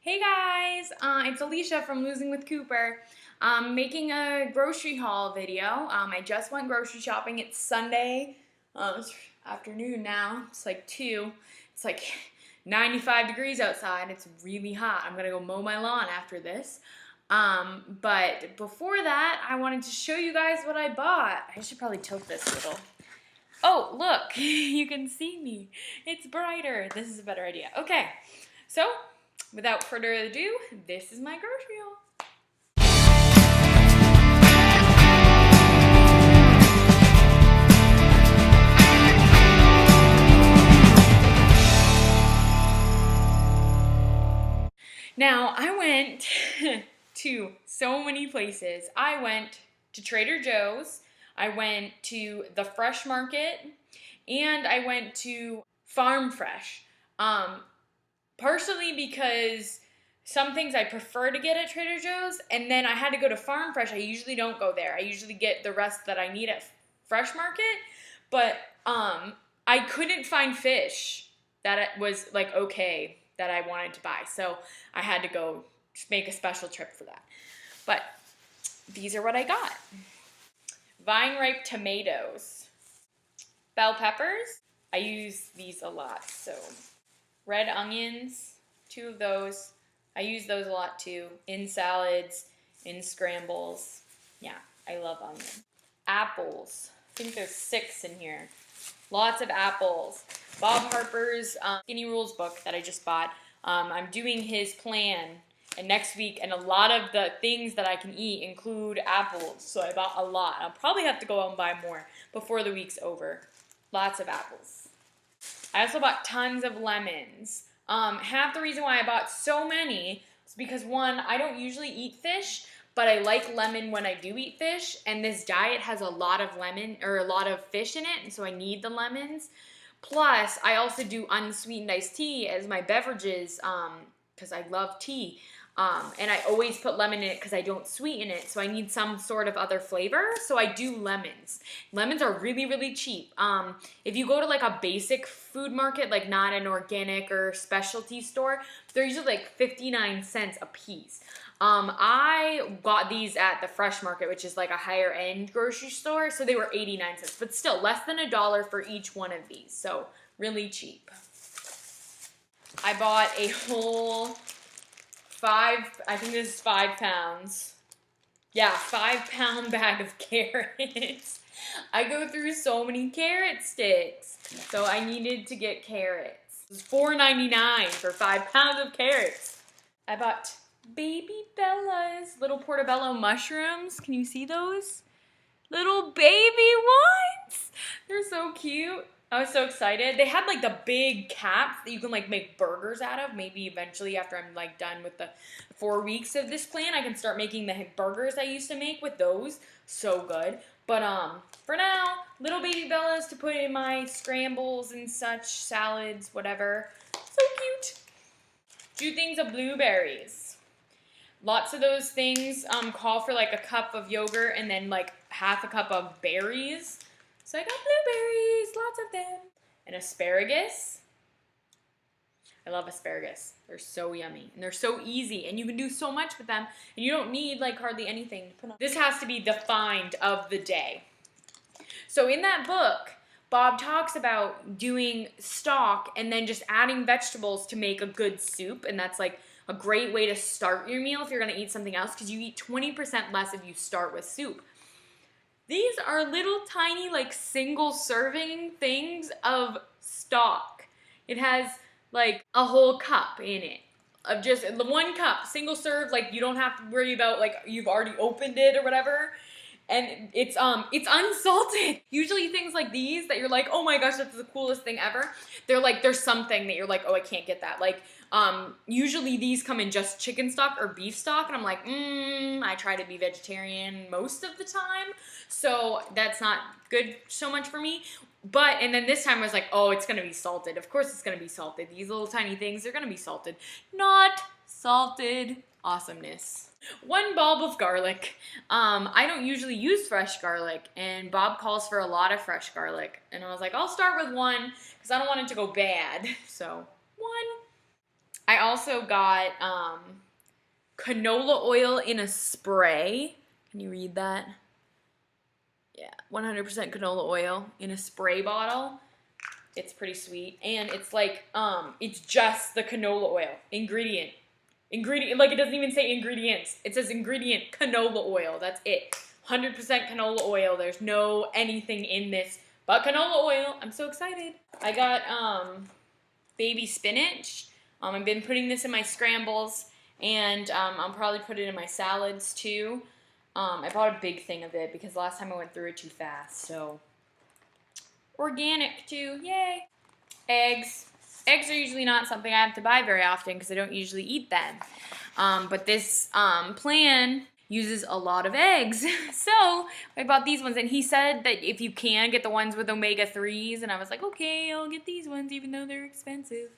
Hey guys, it's Alicia from Losing with Cooper. Making a grocery haul video. I just went grocery shopping. It's Sunday. It's afternoon now. It's like 2. It's like 95 degrees outside. It's really hot. I'm gonna go mow my lawn after this. But before that, I wanted to show you guys what I bought. I should probably tilt this a little. Oh, look, you can see me. It's brighter. This is a better idea. Okay, so without further ado, this is my grocery haul. Now, I went to so many places. I went to Trader Joe's, I went to the Fresh Market, and I went to Farm Fresh. Partially because some things I prefer to get at Trader Joe's, and then I had to go to Farm Fresh. I usually don't go there. I usually get the rest that I need at Fresh Market, but I couldn't find fish that was like okay that I wanted to buy, so I had to go make a special trip for that. But these are what I got. Vine ripe tomatoes, bell peppers. I use these a lot, so red onions, 2 of those. I use those a lot too, in salads, in scrambles. Yeah, I love onion. Apples, I think there's 6 in here. Lots of apples. Bob Harper's Skinny Rules book that I just bought. I'm doing his plan and next week, and a lot of the things that I can eat include apples, so I bought a lot. I'll probably have to go out and buy more before the week's over. Lots of apples. I also bought tons of lemons. Half the reason why I bought so many is because, one, I don't usually eat fish, but I like lemon when I do eat fish, and this diet has a lot of lemon, or a lot of fish in it, and so I need the lemons. Plus, I also do unsweetened iced tea as my beverages, because I love tea. And I always put lemon in it because I don't sweeten it, so I need some sort of other flavor, so I do lemons. Lemons are really, really cheap. If you go to like a basic food market, like not an organic or specialty store, they're usually like 59 cents a piece. I got these at the Fresh Market, which is like a higher end grocery store, so they were 89 cents, but still less than $1 for each one of these, so really cheap. I bought a whole I think this is 5 pounds. Yeah, 5-pound bag of carrots. I go through so many carrot sticks, so I needed to get carrots. It was $4.99 for 5 pounds of carrots. I bought baby bellas, little portobello mushrooms. Can you see those? Little baby ones. They're so cute. I was so excited. They had like the big caps that you can like make burgers out of. Maybe eventually after I'm like done with the 4 weeks of this plan, I can start making the burgers I used to make with those. So good. But for now, little baby bellas to put in my scrambles and such, salads, whatever. So cute. 2 things of blueberries. Lots of those things call for like a cup of yogurt and then like half a cup of berries. So I got blueberries, lots of them. And asparagus. I love asparagus. They're so yummy. And they're so easy. And you can do so much with them. And you don't need like hardly anything to put on. This has to be the find of the day. So in that book, Bob talks about doing stock and then just adding vegetables to make a good soup. And that's like a great way to start your meal if you're going to eat something else, because you eat 20% less if you start with soup. These are little tiny like single serving things of stock. It has like a whole cup in it of just 1 cup, single serve. Like you don't have to worry about like you've already opened it or whatever. And it's unsalted. Usually things like these that you're like, oh my gosh, that's the coolest thing ever. They're like, there's something that you're like, oh, I can't get that. Like, usually these come in just chicken stock or beef stock, and I'm like, I try to be vegetarian most of the time, so that's not good so much for me. But, and then this time I was like, oh, it's gonna be salted. Of course it's gonna be salted. These little tiny things, they're gonna be salted. Not salted. Awesomeness. 1 bulb of garlic. I don't usually use fresh garlic, and Bob calls for a lot of fresh garlic. And I was like, I'll start with 1 because I don't want it to go bad. So 1. I also got canola oil in a spray. Can you read that? Yeah, 100% canola oil in a spray bottle. It's pretty sweet. And it's like, it's just the canola oil. Ingredient, like it doesn't even say ingredients. It says ingredient, canola oil. That's it. 100% canola oil. There's no anything in this but canola oil. I'm so excited. I got baby spinach. I've been putting this in my scrambles, and I'll probably put it in my salads too. I bought a big thing of it because last time I went through it too fast. So organic too, yay. Eggs. Eggs are usually not something I have to buy very often because I don't usually eat them. But this plan uses a lot of eggs. So I bought these ones, and he said that if you can, get the ones with omega-3s, and I was like, okay, I'll get these ones even though they're expensive.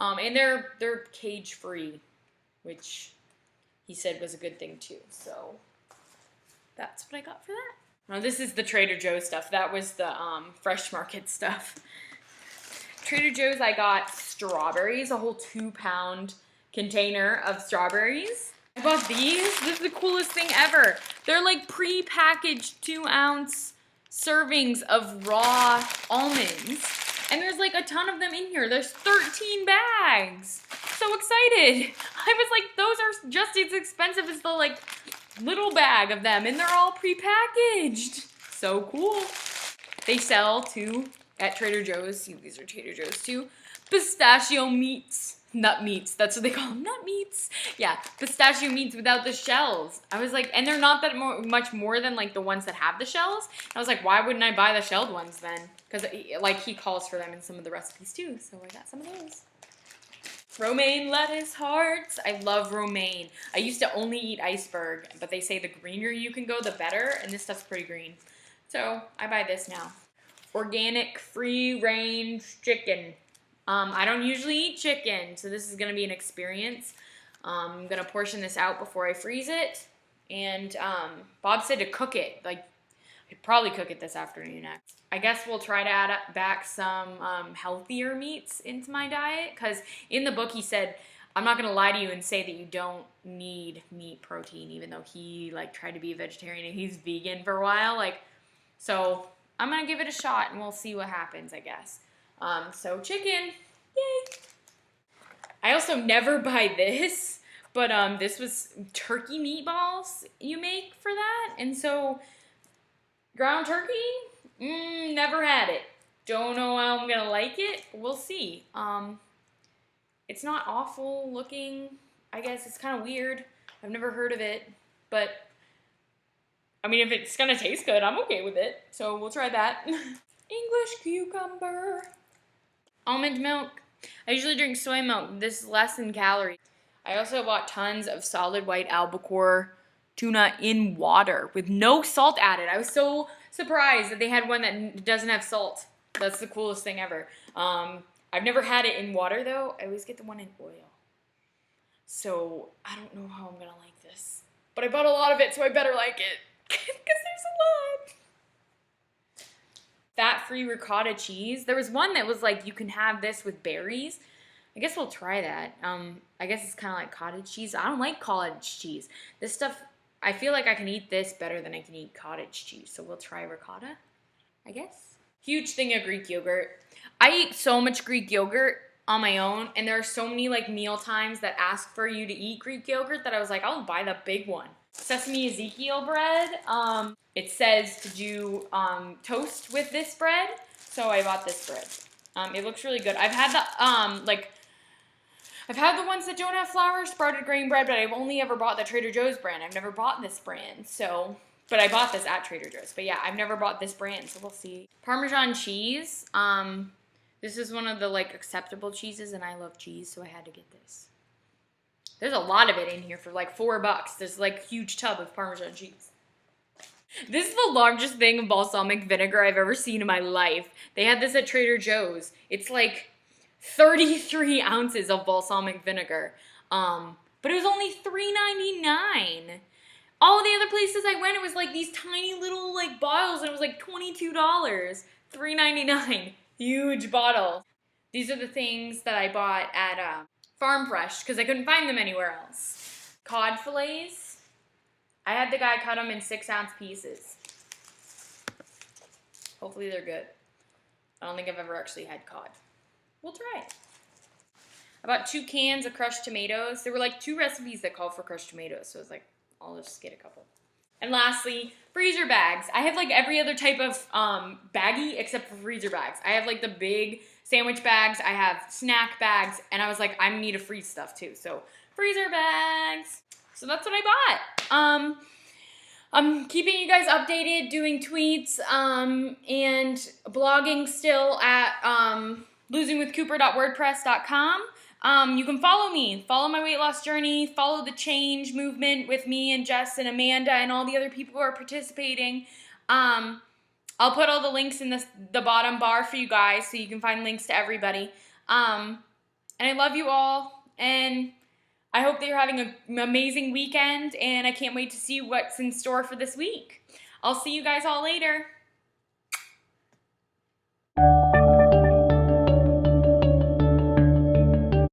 And they're cage-free, which he said was a good thing too. So that's what I got for that. Now this is the Trader Joe's stuff. That was the Fresh Market stuff. Trader Joe's, I got strawberries, a whole 2-pound container of strawberries. I bought these. This is the coolest thing ever. They're like pre-packaged 2-ounce servings of raw almonds. And there's like a ton of them in here. There's 13 bags. So excited. I was like, those are just as expensive as the like little bag of them, and they're all pre-packaged. So cool. They sell too at Trader Joe's. See, these are Trader Joe's too. Pistachio meats. Nut meats. That's what they call them. Nut meats. Yeah, pistachio meats without the shells. I was like, and they're not that much more than like the ones that have the shells. And I was like, why wouldn't I buy the shelled ones then? Because like he calls for them in some of the recipes too. So I got some of those. Romaine lettuce hearts. I love romaine. I used to only eat iceberg, but they say the greener you can go, the better. And this stuff's pretty green. So I buy this now. Organic free-range chicken. I don't usually eat chicken, so this is going to be an experience. I'm going to portion this out before I freeze it. And Bob said to cook it. Like, I'd probably cook it this afternoon. I guess we'll try to add back some healthier meats into my diet. Because in the book he said, I'm not going to lie to you and say that you don't need meat protein, even though he like tried to be a vegetarian and he's vegan for a while. Like, so I'm going to give it a shot and we'll see what happens, I guess. So chicken, yay. I also never buy this, but this was turkey meatballs you make for that. And so ground turkey, never had it. Don't know how I'm gonna like it. We'll see. It's not awful looking. I guess it's kind of weird. I've never heard of it, but I mean, if it's gonna taste good, I'm okay with it. So we'll try that. English cucumber. Almond milk. I usually drink soy milk. This is less in calories. I also bought tons of solid white albacore tuna in water with no salt added. I was so surprised that they had one that doesn't have salt. That's the coolest thing ever. I've never had it in water though. I always get the one in oil. So I don't know how I'm gonna like this. But I bought a lot of it, so I better like it. Because there's a lot. Fat-free ricotta cheese. There was one that was like, you can have this with berries. I guess we'll try that. I guess it's kind of like cottage cheese. I don't like cottage cheese. This stuff, I feel like I can eat this better than I can eat cottage cheese. So we'll try ricotta, I guess. Huge thing of Greek yogurt. I eat so much Greek yogurt on my own, and there are so many like meal times that ask for you to eat Greek yogurt that I was like, I'll buy the big one. Sesame Ezekiel bread. It says to do toast with this bread, so I bought this bread. It looks really good. I've had the I've had the ones that don't have flour, sprouted grain bread, but I've only ever bought the Trader Joe's brand. I've never bought this brand, so, but I bought this at Trader Joe's. But yeah, I've never bought this brand, so we'll see. Parmesan cheese. This is one of the like acceptable cheeses, and I love cheese, so I had to get this. There's a lot of it in here for like $4. There's like a huge tub of Parmesan cheese. This is the largest thing of balsamic vinegar I've ever seen in my life. They had this at Trader Joe's. It's like 33 ounces of balsamic vinegar. But it was only $3.99. All the other places I went, it was like these tiny little like bottles, and it was like $22. $3.99. Huge bottle. These are the things that I bought at farm fresh because I couldn't find them anywhere else. Cod fillets. I had the guy cut them in 6-ounce pieces. Hopefully they're good. I don't think I've ever actually had cod. We'll try it. I bought 2 cans of crushed tomatoes. There were like 2 recipes that called for crushed tomatoes, so I was like, I'll just get a couple. And lastly, freezer bags. I have like every other type of baggie except for freezer bags. I have like the big sandwich bags. I have snack bags. And I was like, I need to freeze stuff too. So freezer bags. So that's what I bought. I'm keeping you guys updated, doing tweets, and blogging still at losingwithcooper.wordpress.com. You can follow me, follow my weight loss journey, follow the change movement with me and Jess and Amanda and all the other people who are participating. I'll put all the links in the bottom bar for you guys so you can find links to everybody. And I love you all, and I hope that you're having an amazing weekend, and I can't wait to see what's in store for this week. I'll see you guys all later.